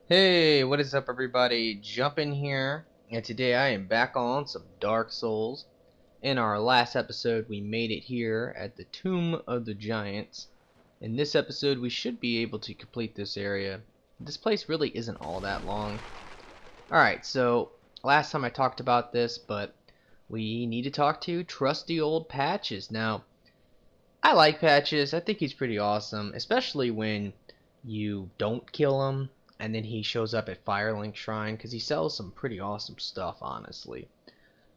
Hey, what is up everybody? Jump in here, and today I am back on some Dark Souls. In our last episode we made it here at the Tomb of the Giants. In this episode we should be able to complete this area. This place really isn't all that long. Alright, so last time I talked about this, but we need to talk to trusty old Patches. Now, I like Patches. I think he's pretty awesome, especially when you don't kill him and then he shows up at Firelink Shrine because he sells some pretty awesome stuff, honestly.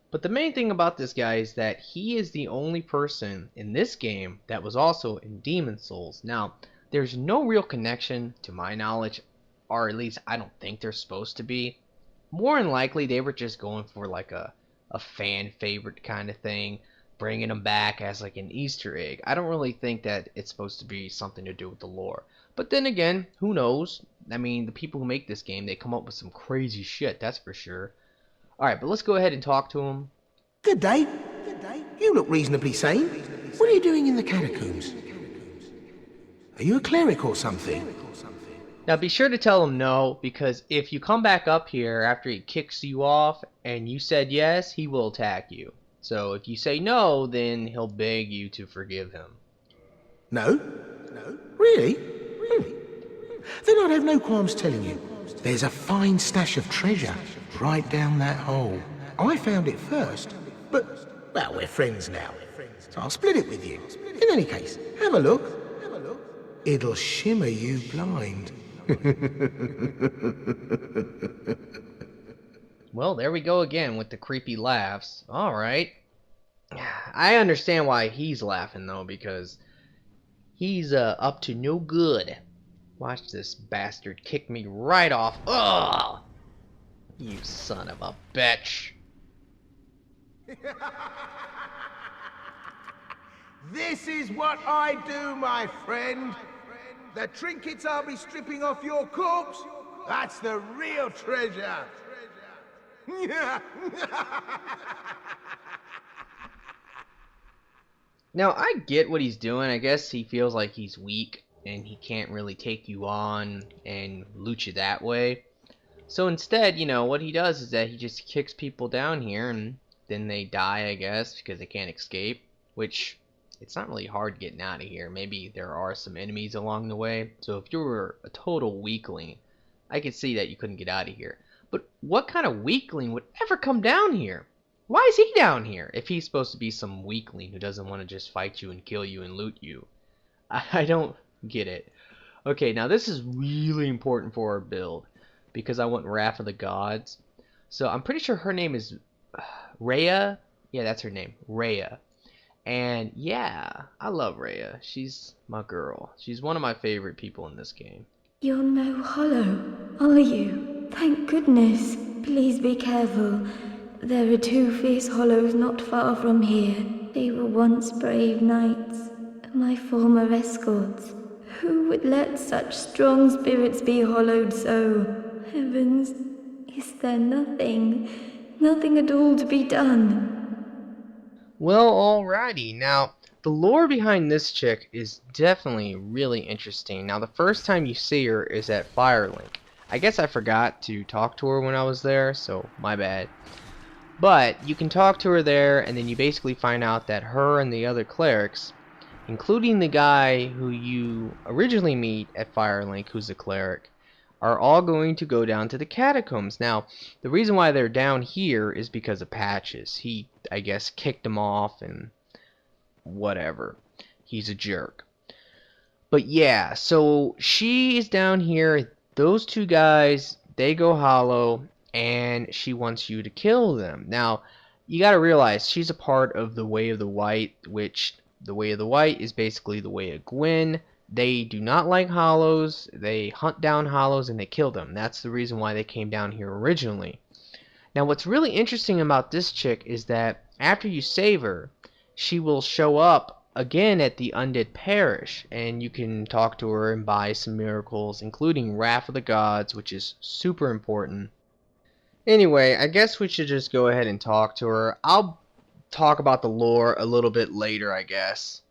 But the main thing about this guy is that he is the only person in this game that was also in Demon Souls. Now, there's no real connection to my knowledge, or at least I don't think there's supposed to be. More than likely, they were just going for like a fan favorite kind of thing, bringing him back as like an Easter egg. I don't really think that it's supposed to be something to do with the lore. But then again, who knows? I mean, the people who make this game, they come up with some crazy shit, that's for sure. Alright, but let's go ahead and talk to him. Good day. You look reasonably sane. What are you doing in the catacombs? Are you a cleric or something? Now be sure to tell him no, because if you come back up here after he kicks you off and you said yes, he will attack you. So if you say no, then he'll beg you to forgive him. No? Really? Then I'd have no qualms telling you. There's a fine stash of treasure right down that hole. I found it first, but, well, we're friends now, so I'll split it with you. In any case, have a look. It'll shimmer you blind. Well, there we go again with the creepy laughs. Alright. I understand why he's laughing though, because he's up to no good. Watch this bastard kick me right off. Ugh! You son of a bitch. This is what I do, my friend. The trinkets I'll be stripping off your corpse, that's the real treasure. Now, I get what he's doing. I guess he feels like he's weak and he can't really take you on and loot you that way. So instead, you know, what he does is that he just kicks people down here and then they die, I guess, because they can't escape. Which, it's not really hard getting out of here. Maybe there are some enemies along the way. So if you were a total weakling, I could see that you couldn't get out of here. But what kind of weakling would ever come down here? Why is he down here if he's supposed to be some weakling who doesn't want to just fight you and kill you and loot you? I don't get it. Okay, now this is really important for our build because I want Wrath of the Gods. So I'm pretty sure her name is Rhea. Yeah, that's her name, Rhea. And yeah, I love Rhea. She's my girl. She's one of my favorite people in this game. You're no hollow, are you? Thank goodness. Please be careful. There are two fierce hollows not far from here. They were once brave knights, my former escorts. Who would let such strong spirits be hollowed so? Heavens, is there nothing at all to be done? Well, alrighty. Now, the lore behind this chick is definitely really interesting. Now, the first time you see her is at Firelink. I guess I forgot to talk to her when I was there, so my bad. But you can talk to her there, and then you basically find out that her and the other clerics, including the guy who you originally meet at Firelink, who's a cleric, are all going to go down to the catacombs. Now, the reason why they're down here is because of Patches. He, I guess, kicked them off and whatever. He's a jerk. But yeah, so she is down here. Those two guys, they go hollow, and she wants you to kill them. Now, you gotta realize she's a part of the Way of the White, which the Way of the White is basically the Way of Gwyn. They do not like hollows. They hunt down hollows and they kill them. That's the reason why they came down here originally. Now, what's really interesting about this chick is that after you save her, she will show up again at the Undead Parish, and you can talk to her and buy some miracles, including Wrath of the Gods, which is super important. Anyway, I guess we should just go ahead and talk to her. I'll talk about the lore a little bit later, I guess.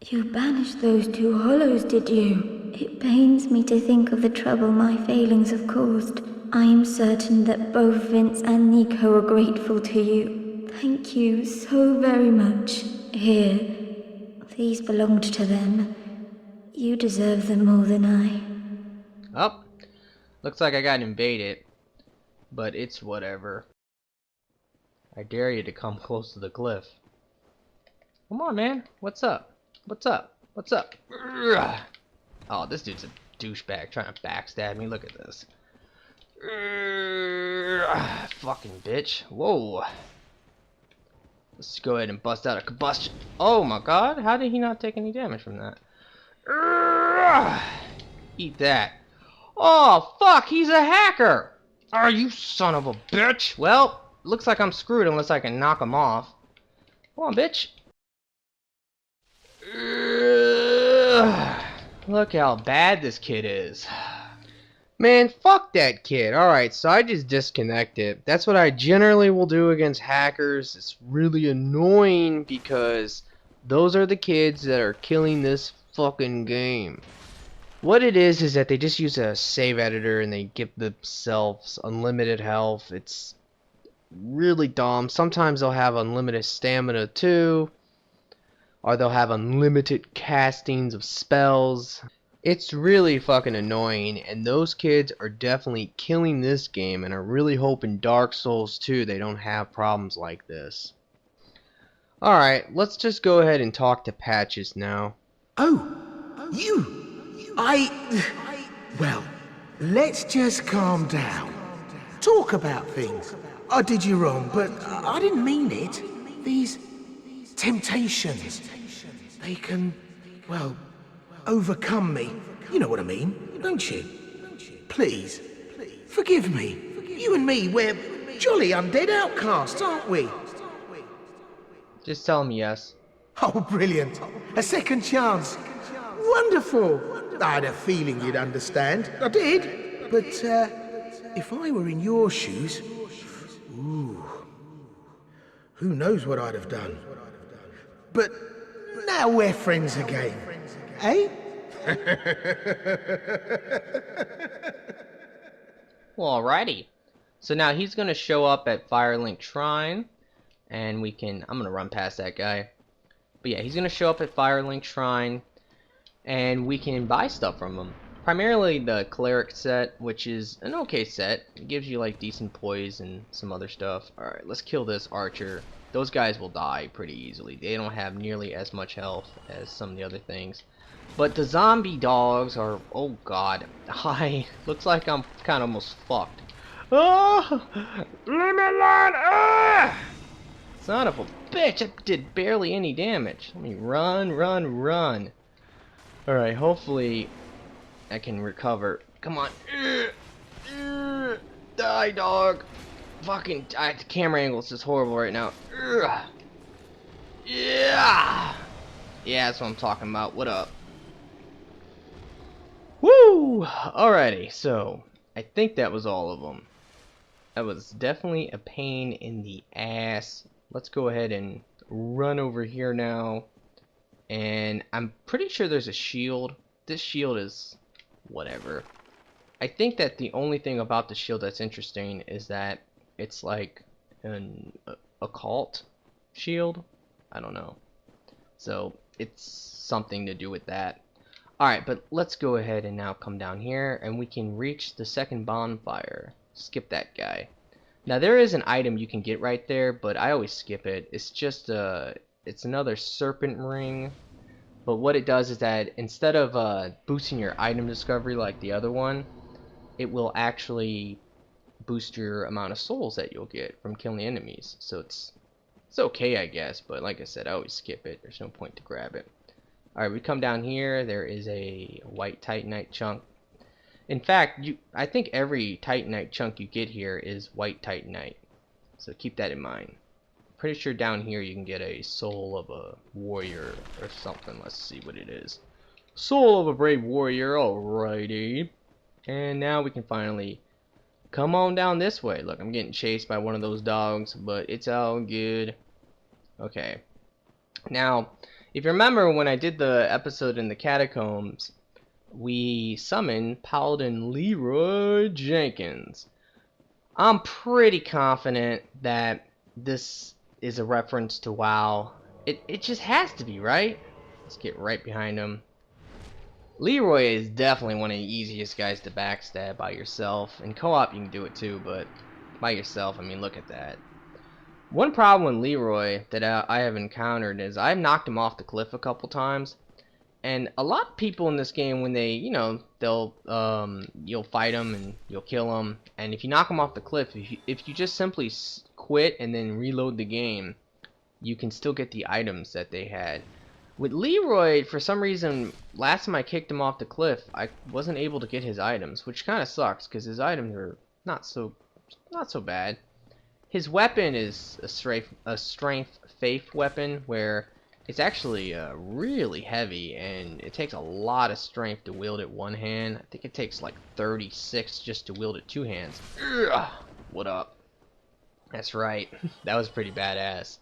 You banished those two hollows, did you? It pains me to think of the trouble my failings have caused. I am certain that both Vince and Nico are grateful to you. Thank you so very much. Here, these belonged to them. You deserve them more than I. Oh, looks like I got invaded, but it's whatever. I dare you to come close to the cliff. Come on, man. What's up? What's up? What's up? Ugh. Oh, this dude's a douchebag trying to backstab me. Look at this. Fucking bitch. Whoa. Let's go ahead and bust out a combustion. Oh my god. How did he not take any damage from that? Eat that. Oh, fuck. He's a hacker. Oh, you son of a bitch. Well, looks like I'm screwed unless I can knock him off. Come on, bitch. Look how bad this kid is. Man, fuck that kid. Alright, so I just disconnected. That's what I generally will do against hackers. It's really annoying because those are the kids that are killing this fucking game. What it is that they just use a save editor and they give themselves unlimited health. It's really dumb. Sometimes they'll have unlimited stamina too. Or they'll have unlimited castings of spells. It's really fucking annoying, and those kids are definitely killing this game, and I really hope in Dark Souls 2 they don't have problems like this. Alright, let's just go ahead and talk to Patches now. Oh, you! Well, let's just calm down. Talk about things. I did you wrong, but I didn't mean it. These temptations, they can, well, overcome me. You know what I mean, don't you? Please, forgive me. You and me, we're jolly undead outcasts, aren't we? Just tell him yes. Oh, brilliant. A second chance. Wonderful. I had a feeling you'd understand. I did. But, if I were in your shoes, ooh, who knows what I'd have done. But now we're friends again, eh? Well, alrighty. So now he's gonna show up at Firelink Shrine, and we can. I'm gonna run past that guy. But yeah, he's gonna show up at Firelink Shrine, and we can buy stuff from him. Primarily the cleric set, which is an okay set. It gives you like decent poise and some other stuff. Alright, let's kill this archer. Those guys will die pretty easily. They don't have nearly as much health as some of the other things. But the zombie dogs are, oh god, looks like I'm kind of almost fucked. Oh, leave me alone! Ah! Son of a bitch, I did barely any damage. Let me run. Alright, hopefully I can recover. Come on. Die, dog. Fucking, the camera angle is just horrible right now. Yeah! Yeah, that's what I'm talking about. What up? Woo! Alrighty, so I think that was all of them. That was definitely a pain in the ass. Let's go ahead and run over here now. And I'm pretty sure there's a shield. This shield is whatever. I think that the only thing about the shield that's interesting is that it's like an occult shield. I don't know. So it's something to do with that. Alright, but let's go ahead and now come down here and we can reach the second bonfire. Skip that guy. Now there is an item you can get right there, but I always skip it. It's just it's another serpent ring. But what it does is that instead of boosting your item discovery like the other one, it will actually boost your amount of souls that you'll get from killing enemies. So it's okay, I guess, but like I said, I always skip it. There's no point to grab it. Alright, we come down here. There is a white Titanite chunk. In fact, I think every Titanite chunk you get here is white Titanite. So keep that in mind. Pretty sure down here you can get a soul of a warrior or something. Let's see what it is. Soul of a brave warrior. Alrighty. And now we can finally come on down this way. Look, I'm getting chased by one of those dogs, but it's all good. Okay. Now, If you remember when I did the episode in the catacombs, we summoned Paladin Leroy Jenkins. I'm pretty confident that this is a reference to WoW. It just has to be, right? Let's get right behind him. Leroy is definitely one of the easiest guys to backstab by yourself. In co-op you can do it too, but by yourself, I mean, look at that. One problem with Leroy that I have encountered is I've knocked him off the cliff a couple times, and a lot of people in this game, when they, they'll you'll fight them and you'll kill them, and if you knock them off the cliff, if you just simply quit and then reload the game, you can still get the items that they had. With Leroy, for some reason, last time I kicked him off the cliff, I wasn't able to get his items, which kind of sucks because his items are not so bad. His weapon is a strength faith weapon, where it's actually really heavy, and it takes a lot of strength to wield it one hand. I think it takes like 36 just to wield it two hands. Ugh, what up? That's right. That was pretty badass.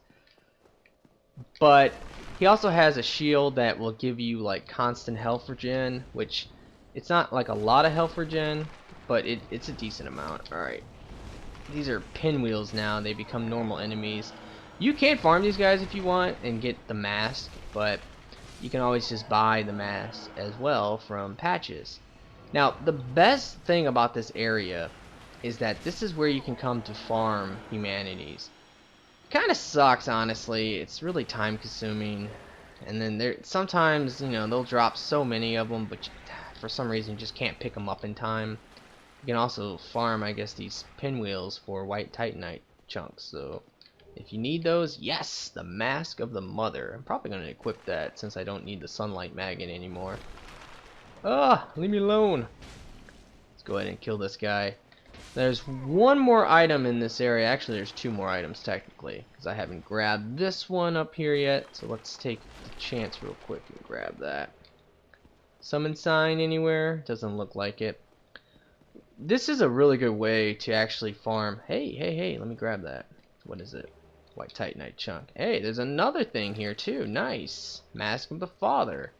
But he also has a shield that will give you like constant health regen, which it's not like a lot of health regen, but it's a decent amount. Alright. These are pinwheels now. They become normal enemies. You can farm these guys if you want and get the mask, but you can always just buy the mask as well from patches. Now, the best thing about this area is that this is where you can come to farm humanities. Kind of sucks, honestly. It's really time consuming, and then sometimes they'll drop so many of them, but for some reason you just can't pick them up in time. You can also farm, I guess, these pinwheels for white titanite chunks. So if you need those, yes, the Mask of the Mother. I'm probably going to equip that since I don't need the sunlight maggot anymore. Ah, leave me alone. Let's go ahead and kill this guy. There's one more item in this area. Actually, there's two more items technically, because I haven't grabbed this one up here yet. So let's take the chance real quick and grab that. Summon sign anywhere? Doesn't look like it. This is a really good way to actually farm. Hey, let me grab that. What is it? White titanite chunk. Hey, there's another thing here too. Nice. Mask of the Father.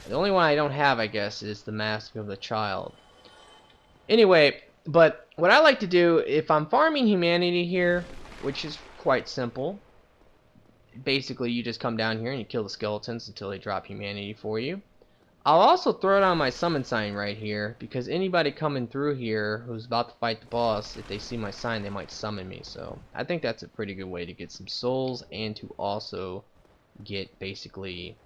The only one I don't have, I guess, is the Mask of the Child. Anyway, but what I like to do if I'm farming humanity here, which is quite simple, basically you just come down here and you kill the skeletons until they drop humanity for you. I'll also throw down my summon sign right here, because anybody coming through here who's about to fight the boss, if they see my sign, they might summon me. So I think that's a pretty good way to get some souls and to also get basically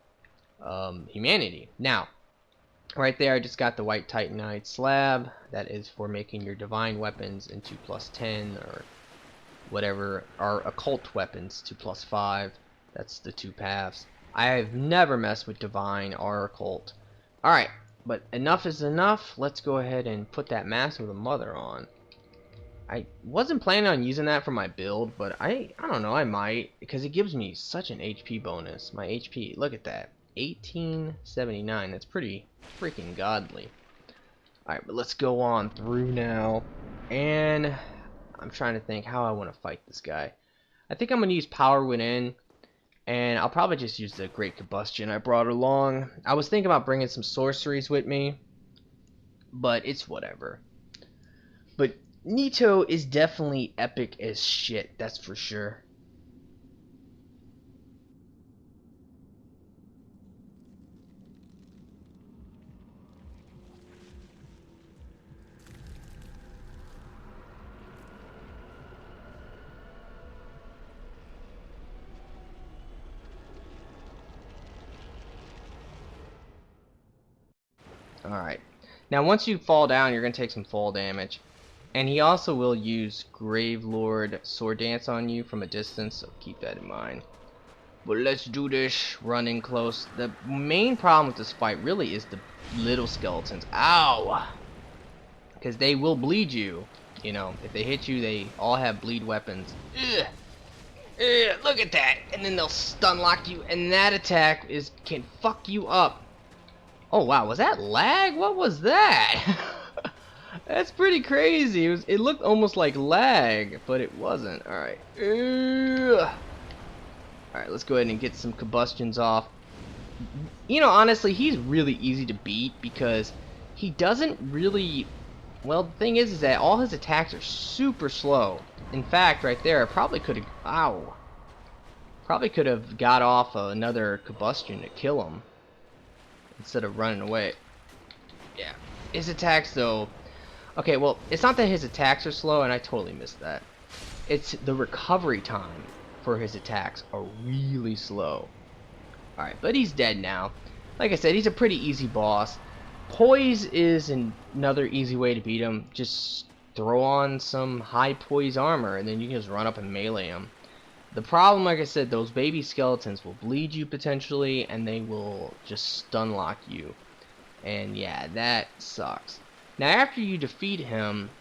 humanity. Now, right there I just got the white titanite slab. That is for making your divine weapons into +10, or whatever are occult weapons to +5. That's the two paths. I've never messed with divine or occult. Alright, but enough is enough. Let's go ahead and put that Mask of the Mother on. I wasn't planning on using that for my build, but I don't know, I might, because it gives me such an HP bonus. My HP, look at that, 1879. That's pretty freaking godly. Alright, but let's go on through now, and I'm trying to think how I want to fight this guy. I think I'm going to use Power Within. And I'll probably just use the Great Combustion I brought along. I was thinking about bringing some sorceries with me, but it's whatever. But Nito is definitely epic as shit, that's for sure. Alright, now once you fall down, you're going to take some fall damage. And he also will use Gravelord Sword Dance on you from a distance, so keep that in mind. But let's do this, running close. The main problem with this fight really is the little skeletons. Ow! Because they will bleed you. If they hit you, they all have bleed weapons. Ugh. Ugh, look at that! And then they'll stun lock you, and that attack can fuck you up. Oh wow, was that lag? What was that? That's pretty crazy. It looked almost like lag, but it wasn't. Alright. Alright, let's go ahead and get some combustions off. You know, honestly, he's really easy to beat because he doesn't really... Well, the thing is that all his attacks are super slow. In fact, right there, I probably could have... Ow. Probably could have got off another combustion to kill him instead of running away. Yeah. His attacks, though... Okay, well, it's not that his attacks are slow, and I totally missed that. It's the recovery time for his attacks are really slow. Alright, but he's dead now. Like I said, he's a pretty easy boss. Poise is another easy way to beat him. Just throw on some high poise armor, and then you can just run up and melee him. The problem, like I said, those baby skeletons will bleed you potentially, and they will just stun lock you. And yeah, that sucks. Now after you defeat him,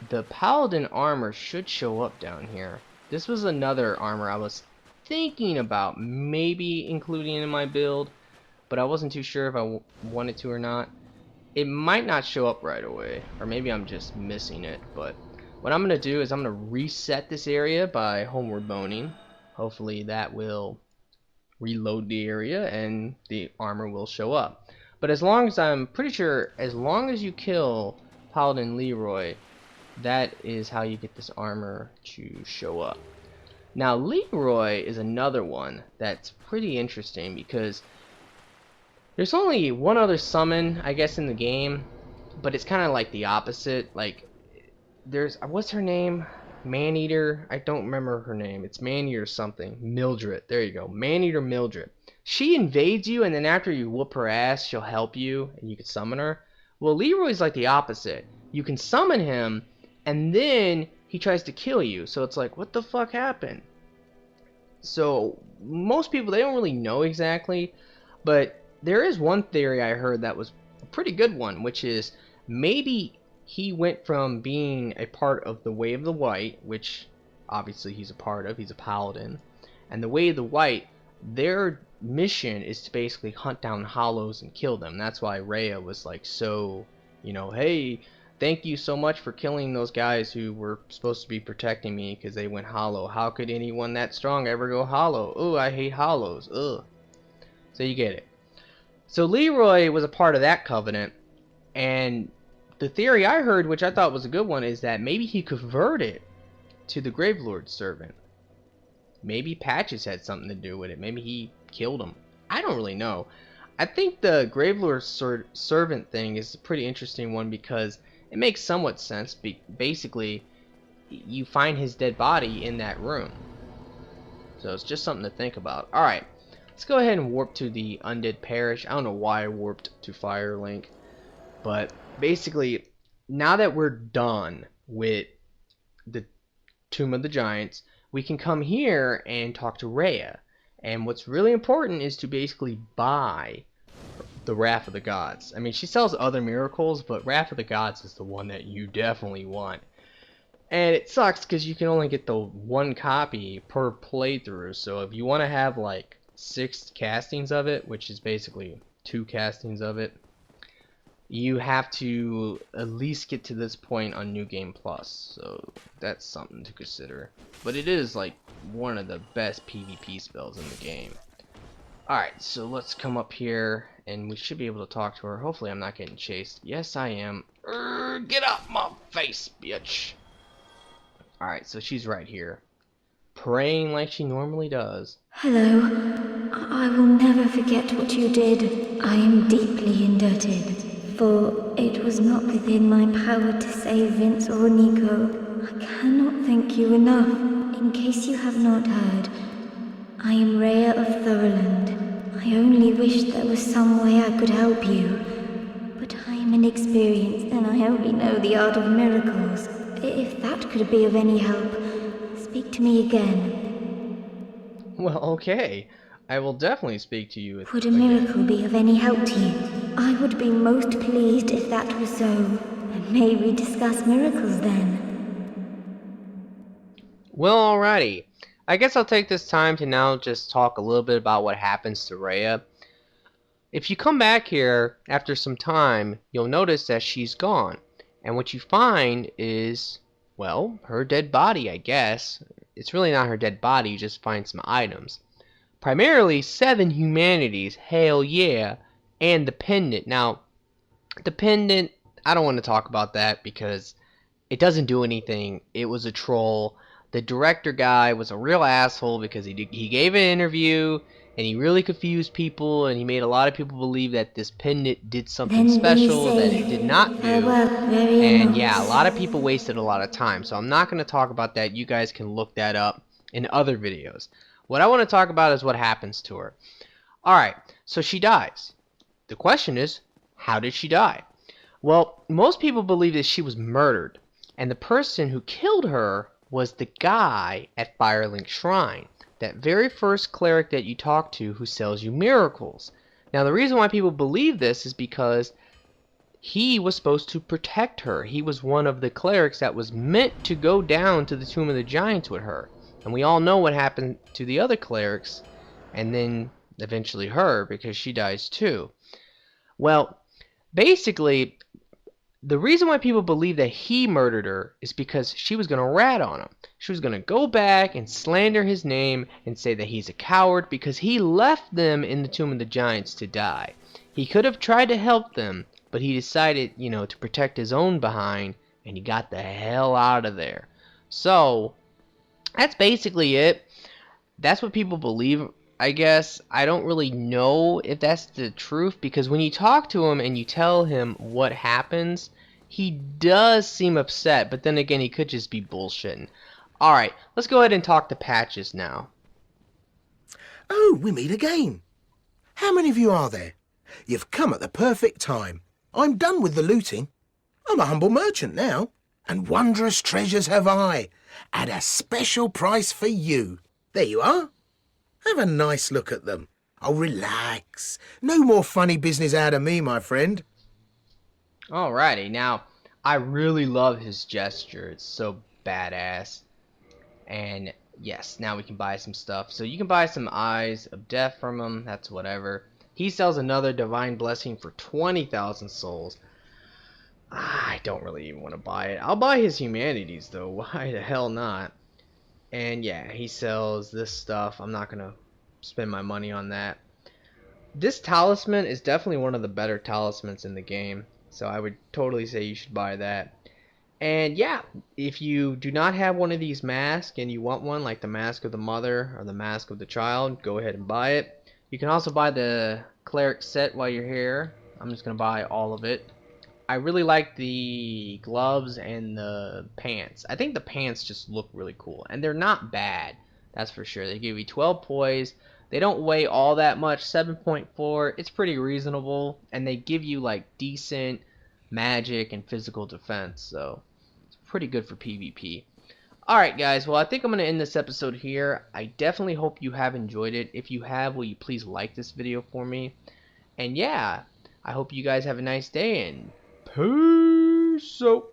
the paladin armor should show up down here. This was another armor I was thinking about maybe including in my build, but I wasn't too sure if I wanted to or not. It might not show up right away, or maybe I'm just missing it, but what I'm going to do is I'm going to reset this area by homeward boning. Hopefully that will reload the area and the armor will show up. But as long as I'm pretty sure, as long as you kill Paladin Leroy, that is how you get this armor to show up. Now Leroy is another one that's pretty interesting because there's only one other summon, I guess, in the game, but it's kind of like the opposite. Like, there's, what's her name? Maneater? I don't remember her name. It's Maneater something. Mildred. There you go. Maneater Mildred. She invades you, and then after you whoop her ass, she'll help you, and you can summon her. Well, Leroy's like the opposite. You can summon him, and then he tries to kill you. So it's like, what the fuck happened? So most people, they don't really know exactly, but there is one theory I heard that was a pretty good one, which is maybe he went from being a part of the Way of the White, which obviously he's a part of, he's a paladin, and the Way of the White, their mission is to basically hunt down hollows and kill them. That's why Rhea was like so, you know, hey, thank you so much for killing those guys who were supposed to be protecting me because they went hollow. How could anyone that strong ever go hollow? Oh, I hate hollows. Ugh. So you get it. So Leroy was a part of that covenant, and the theory I heard, which I thought was a good one, is that maybe he converted to the Gravelord's servant. Maybe Patches had something to do with it. Maybe he killed him. I don't really know. I think the Gravelord's servant thing is a pretty interesting one because it makes somewhat sense. Basically, you find his dead body in that room. So it's just something to think about. Alright, let's go ahead and warp to the Undead Parish. I don't know why I warped to Firelink, but basically, now that we're done with the Tomb of the Giants, we can come here and talk to Rhea. And what's really important is to basically buy the Wrath of the Gods. I mean, she sells other miracles, but Wrath of the Gods is the one that you definitely want. And it sucks because you can only get the one copy per playthrough. So if you want to have like 6 castings of it, which is basically 2 castings of it, you have to at least get to this point on New Game Plus. So that's something to consider. But it is like one of the best PvP spells in the game. Alright, so let's come up here and we should be able to talk to her. Hopefully I'm not getting chased. Yes, I am. Get out my face, bitch. Alright, so she's right here, praying like she normally does. Hello. I will never forget what you did. I am deeply indebted, for it was not within my power to save Vince or Nico. I cannot thank you enough. In case you have not heard, I am Rhea of Thorland. I only wish there was some way I could help you, but I am inexperienced and I only know the art of miracles. If that could be of any help, speak to me again. Well, okay. I will definitely speak to you Would a miracle be of any help to you? I would be most pleased if that was so. And may we discuss miracles then? Well, alrighty. I guess I'll take this time to now just talk a little bit about what happens to Rhea. If you come back here after some time, you'll notice that she's gone. And what you find is, well, her dead body, I guess. It's really not her dead body, you just find some items. primarily 7 humanities, hell yeah, and the pendant. Now, the pendant, I don't want to talk about that because it doesn't do anything. It was a troll. The director guy was a real asshole because he gave an interview and he really confused people and he made a lot of people believe that this pendant did something Then be special that it did safe. not do. Farewell, very And much. yeah, a lot of people wasted a lot of time. So I'm not going to talk about that. You guys can look that up in other videos. What I want to talk about is what happens to her. Alright, so she dies. The question is, how did she die? Well, most people believe that she was murdered. And the person who killed her was the guy at Firelink Shrine. That very first cleric that you talk to who sells you miracles. Now the reason why people believe this is because he was supposed to protect her. He was one of the clerics that was meant to go down to the Tomb of the Giants with her. And we all know what happened to the other clerics, and then eventually her, because she dies too. Well, basically, the reason why people believe that he murdered her is because she was going to rat on him. She was going to go back and slander his name and say that he's a coward because he left them in the Tomb of the Giants to die. He could have tried to help them, but he decided, to protect his own behind, and he got the hell out of there. So, that's basically it. That's what people believe, I guess. I don't really know if that's the truth, because when you talk to him and you tell him what happens, he does seem upset, but then again, he could just be bullshitting. Alright, let's go ahead and talk to Patches now. Oh, we meet again. How many of you are there? You've come at the perfect time. I'm done with the looting. I'm a humble merchant now, and wondrous treasures have I, at a special price for you. There you are. Have a nice look at them. Oh, relax. No more funny business out of me, my friend. Alrighty, now, I really love his gesture. It's so badass. And yes, now we can buy some stuff. So you can buy some Eyes of Death from him. That's whatever. He sells another Divine Blessing for 20,000 souls. I don't really even want to buy it. I'll buy his Humanities, though. Why the hell not? And yeah, he sells this stuff. I'm not going to spend my money on that. This talisman is definitely one of the better talismans in the game. So I would totally say you should buy that. And yeah, if you do not have one of these masks and you want one, like the Mask of the Mother or the Mask of the Child, go ahead and buy it. You can also buy the Cleric set while you're here. I'm just going to buy all of it. I really like the gloves and the pants. I think the pants just look really cool. And they're not bad, that's for sure. They give you 12 poise. They don't weigh all that much, 7.4. It's pretty reasonable. And they give you like decent magic and physical defense. So it's pretty good for PvP. Alright guys, well I think I'm going to end this episode here. I definitely hope you have enjoyed it. If you have, will you please like this video for me? And yeah, I hope you guys have a nice day and peace out.